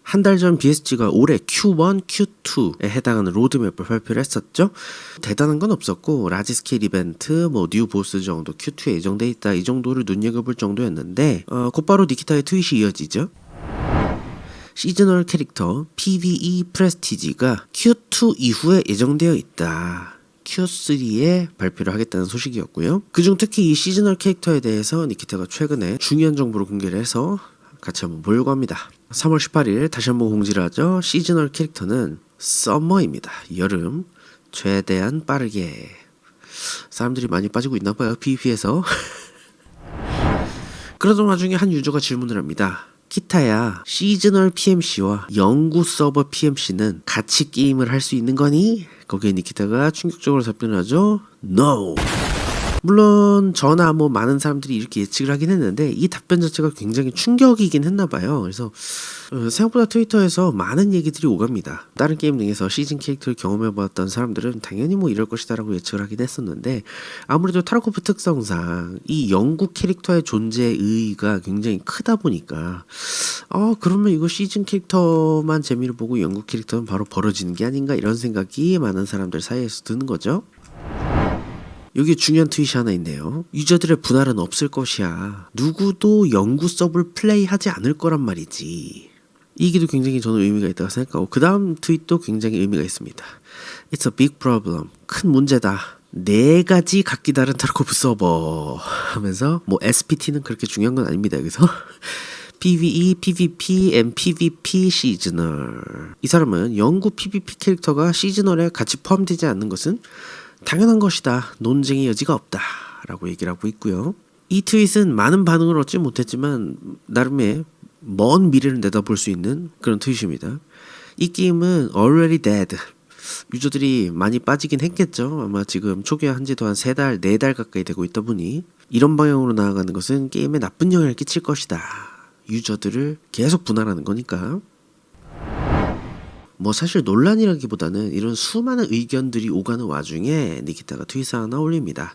한 달 전 BSG가 올해 Q1, Q2에 해당하는 로드맵을 발표를 했었죠. 대단한 건 없었고 라지 스케일 이벤트, 뉴 보스 정도 Q2에 예정돼 있다 이 정도를 눈여겨볼 정도였는데 곧바로 니키타의 트윗이 이어지죠. 시즈널 캐릭터 PVE 프레스티지가 Q2 이후에 예정되어 있다. Q3에 발표를 하겠다는 소식이었고요. 그중 특히 이 시즈널 캐릭터에 대해서 니키타가 최근에 중요한 정보를 공개를 해서 같이 한번 보려고 합니다. 3월 18일 다시 한번 공지를 하죠. 시즈널 캐릭터는 서머입니다. 여름. 최대한 빠르게. 사람들이 많이 빠지고 있나봐요. PVP에서. 그러던 와중에 한 유저가 질문을 합니다. 키타야, 시즈널 PMC와 영구 서버 PMC는 같이 게임을 할 수 있는 거니? 거기에 니키타가 충격적으로 답변을 하죠. No! 물론 저나 많은 사람들이 이렇게 예측을 하긴 했는데 이 답변 자체가 굉장히 충격이긴 했나봐요. 그래서 생각보다 트위터에서 많은 얘기들이 오갑니다. 다른 게임 등에서 시즌 캐릭터를 경험해봤던 사람들은 당연히 이럴 것이다 라고 예측을 하긴 했었는데 아무래도 타르코프 특성상 이 영국 캐릭터의 존재의 의의가 굉장히 크다 보니까 그러면 이거 시즌 캐릭터만 재미를 보고 영국 캐릭터는 바로 벌어지는 게 아닌가 이런 생각이 많은 사람들 사이에서 드는 거죠. 여기에 중요한 트윗이 하나 있네요. 유저들의 분할은 없을 것이야. 누구도 영구 서브를 플레이하지 않을 거란 말이지. 이 얘기도 굉장히 저는 의미가 있다고 생각하고 그 다음 트윗도 굉장히 의미가 있습니다. It's a big problem. 큰 문제다. 4가지 각기 다른 타르코프 서버 하면서 SPT는 그렇게 중요한 건 아닙니다. 여기서 PVE, PVP, and PVP 시즈널. 이 사람은 영구 PVP 캐릭터가 시즈널에 같이 포함되지 않는 것은 당연한 것이다. 논쟁의 여지가 없다. 라고 얘기를 하고 있고요. 이 트윗은 많은 반응을 얻지 못했지만 나름의 먼 미래를 내다볼 수 있는 그런 트윗입니다. 이 게임은 already dead. 유저들이 많이 빠지긴 했겠죠. 아마 지금 초기화한 지도 한 3달, 4달 가까이 되고 있다 보니 이런 방향으로 나아가는 것은 게임에 나쁜 영향을 끼칠 것이다. 유저들을 계속 분할하는 거니까. 사실 논란이라기보다는 이런 수많은 의견들이 오가는 와중에 니키타가 트윗을 하나 올립니다.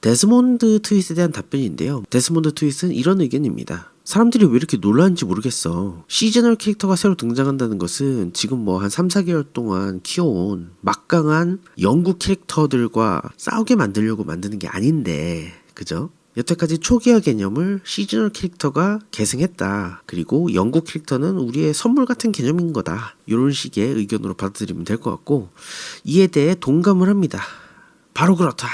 데스몬드 트윗에 대한 답변인데요. 데스몬드 트윗은 이런 의견입니다. 사람들이 왜 이렇게 놀라는지 모르겠어. 시즈널 캐릭터가 새로 등장한다는 것은 지금 한 3-4개월 동안 키워온 막강한 영국 캐릭터들과 싸우게 만들려고 만드는 게 아닌데, 그죠? 여태까지 초기화 개념을 시즈널 캐릭터가 계승했다. 그리고 영국 캐릭터는 우리의 선물 같은 개념인 거다. 이런 식의 의견으로 받아들이면 될 것 같고 이에 대해 동감을 합니다. 바로 그렇다.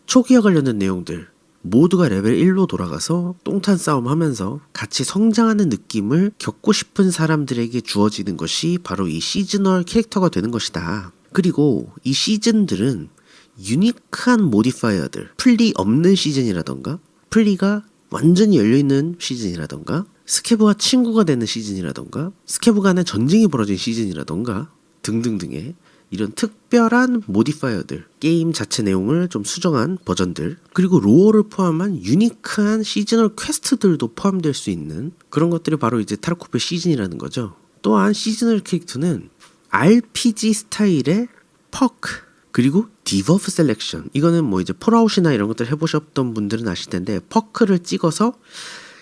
초기화 관련된 내용들 모두가 레벨 1로 돌아가서 똥탄 싸움 하면서 같이 성장하는 느낌을 겪고 싶은 사람들에게 주어지는 것이 바로 이 시즈널 캐릭터가 되는 것이다. 그리고 이 시즌들은 유니크한 모디파이어들, 플리 없는 시즌이라던가 플리가 완전히 열려있는 시즌이라던가 스케브와 친구가 되는 시즌이라던가 스케브 간의 전쟁이 벌어진 시즌이라던가 등등등의 이런 특별한 모디파이어들, 게임 자체 내용을 좀 수정한 버전들, 그리고 로어를 포함한 유니크한 시즈널 퀘스트들도 포함될 수 있는 그런 것들이 바로 이제 타르코프의 시즌이라는 거죠. 또한 시즈널 캐릭터는 RPG 스타일의 퍼크 그리고 디버프 셀렉션. 이거는 이제 폴아웃이나 이런 것들 해보셨던 분들은 아실 텐데 퍼크를 찍어서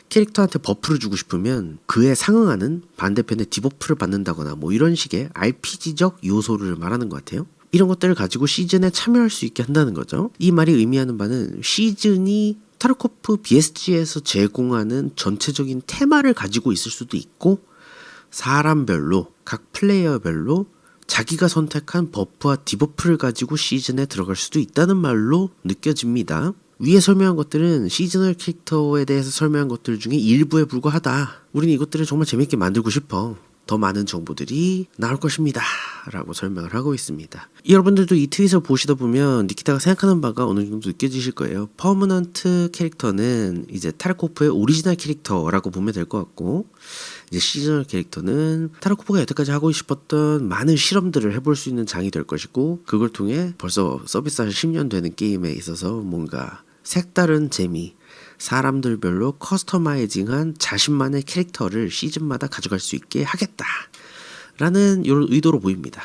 캐릭터한테 버프를 주고 싶으면 그에 상응하는 반대편의 디버프를 받는다거나 이런 식의 RPG적 요소를 말하는 것 같아요. 이런 것들을 가지고 시즌에 참여할 수 있게 한다는 거죠. 이 말이 의미하는 바는 시즌이 타르코프 BSG에서 제공하는 전체적인 테마를 가지고 있을 수도 있고 사람별로 각 플레이어별로 자기가 선택한 버프와 디버프를 가지고 시즌에 들어갈 수도 있다는 말로 느껴집니다. 위에 설명한 것들은 시즈널 캐릭터에 대해서 설명한 것들 중에 일부에 불과하다. 우리는 이것들을 정말 재밌게 만들고 싶어. 더 많은 정보들이 나올 것입니다. 라고 설명을 하고 있습니다. 여러분들도 이 트윗을 보시다 보면 니키타가 생각하는 바가 어느 정도 느껴지실 거예요. 퍼머넌트 캐릭터는 이제 타르코프의 오리지널 캐릭터라고 보면 될 것 같고 이제 시즈널 캐릭터는 타르코프가 여태까지 하고 싶었던 많은 실험들을 해볼 수 있는 장이 될 것이고 그걸 통해 벌써 서비스한 10년 되는 게임에 있어서 뭔가 색다른 재미, 사람들별로 커스터마이징한 자신만의 캐릭터를 시즌마다 가져갈 수 있게 하겠다 라는 이런 의도로 보입니다.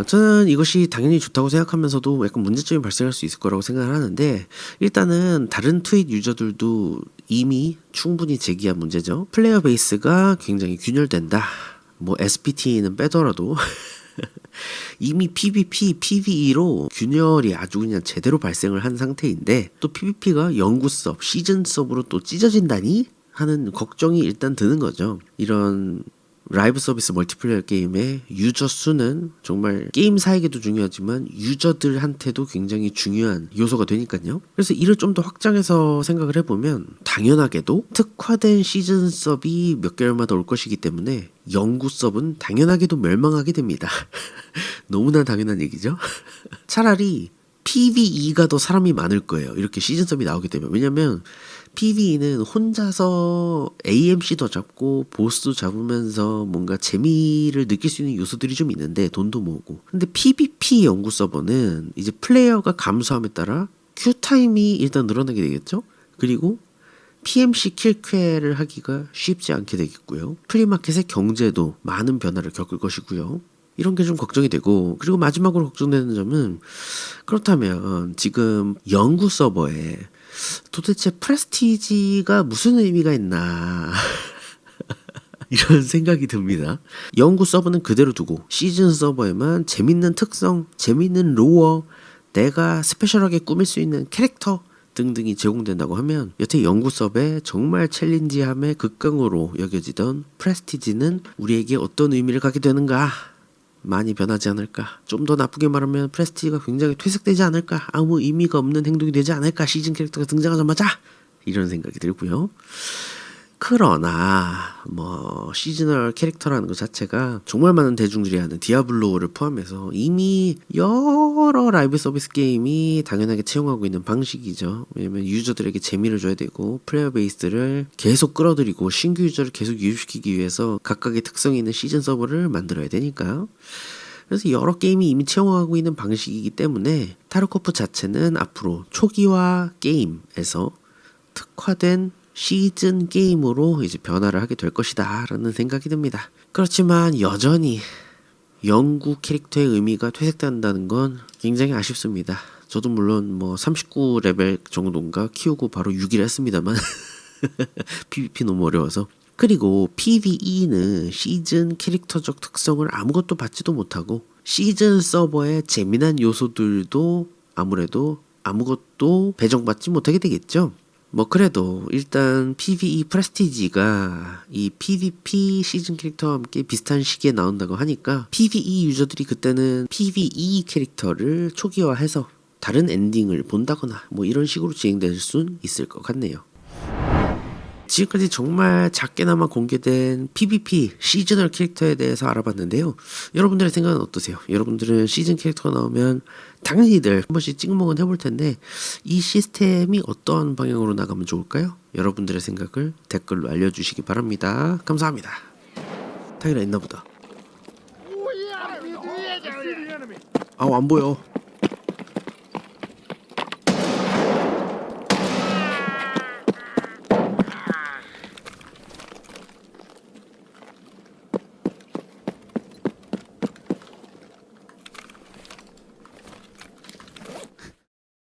저는 이것이 당연히 좋다고 생각하면서도 약간 문제점이 발생할 수 있을 거라고 생각을 하는데 일단은 다른 트윗 유저들도 이미 충분히 제기한 문제죠. 플레이어 베이스가 굉장히 균열된다. 뭐 SPT는 빼더라도 이미 PVP, PVE로 균열이 아주 그냥 제대로 발생을 한 상태인데 또 PVP가 영구 서브, 시즌 서브로 또 찢어진다니? 하는 걱정이 일단 드는 거죠. 이런 라이브 서비스 멀티플레이어 게임의 유저 수는 정말 게임사에게도 중요하지만 유저들한테도 굉장히 중요한 요소가 되니까요. 그래서 이를 좀 더 확장해서 생각을 해보면 당연하게도 특화된 시즌 서브이 몇 개월마다 올 것이기 때문에 영구 서브는 당연하게도 멸망하게 됩니다. 너무나 당연한 얘기죠. 차라리 PVE가 더 사람이 많을 거예요. 이렇게 시즌 서브이 나오게 되면. 왜냐면 PVE는 혼자서 AMC도 잡고 보스도 잡으면서 뭔가 재미를 느낄 수 있는 요소들이 좀 있는데 돈도 모으고. 근데 PVP 연구 서버는 이제 플레이어가 감소함에 따라 큐타임이 일단 늘어나게 되겠죠. 그리고 PMC 킬퀘를 하기가 쉽지 않게 되겠고요. 플리마켓의 경제도 많은 변화를 겪을 것이고요. 이런 게 좀 걱정이 되고, 그리고 마지막으로 걱정되는 점은 그렇다면 지금 연구 서버에 도대체 프레스티지가 무슨 의미가 있나 이런 생각이 듭니다. 연구 서버는 그대로 두고 시즌 서버에만 재밌는 특성, 재밌는 로어, 내가 스페셜하게 꾸밀 수 있는 캐릭터 등등이 제공된다고 하면 여태 연구 서버에 정말 챌린지함의 극강으로 여겨지던 프레스티지는 우리에게 어떤 의미를 갖게 되는가? 많이 변하지 않을까? 좀 더 나쁘게 말하면 프레스티지가 굉장히 퇴색되지 않을까? 아무 의미가 없는 행동이 되지 않을까? 시즌 캐릭터가 등장하자마자 이런 생각이 들고요. 그러나 뭐 시즈널 캐릭터라는 것 자체가 정말 많은 대중들이 하는 디아블로를 포함해서 이미 여러 라이브 서비스 게임이 당연하게 채용하고 있는 방식이죠. 왜냐면 유저들에게 재미를 줘야 되고 플레이어 베이스를 계속 끌어들이고 신규 유저를 계속 유입시키기 위해서 각각의 특성이 있는 시즌 서버를 만들어야 되니까요. 그래서 여러 게임이 이미 채용하고 있는 방식이기 때문에 타르코프 자체는 앞으로 초기화 게임에서 특화된 시즌 게임으로 이제 변화를 하게 될 것이다 라는 생각이 듭니다. 그렇지만 여전히 영구 캐릭터의 의미가 퇴색된다는 건 굉장히 아쉽습니다. 저도 물론 뭐 39레벨 정도인가 키우고 바로 6일 했습니다만 PVP 너무 어려워서. 그리고 PVE는 시즌 캐릭터적 특성을 아무것도 받지도 못하고 시즌 서버의 재미난 요소들도 아무래도 아무것도 배정받지 못하게 되겠죠. 뭐 그래도 일단 PVE 프레스티지가 이 PVP 시즌 캐릭터와 함께 비슷한 시기에 나온다고 하니까 PVE 유저들이 그때는 PVE 캐릭터를 초기화해서 다른 엔딩을 본다거나 뭐 이런 식으로 진행될 순 있을 것 같네요. 지금까지 정말 작게나마 공개된 PVP 시즈널 캐릭터에 대해서 알아봤는데요. 여러분들의 생각은 어떠세요? 여러분들은 시즌 캐릭터가 나오면 당연히들 한 번씩 찍먹은 해볼 텐데 이 시스템이 어떤 방향으로 나가면 좋을까요? 여러분들의 생각을 댓글로 알려주시기 바랍니다. 감사합니다. 타이라 있나보다. 아우 안 보여.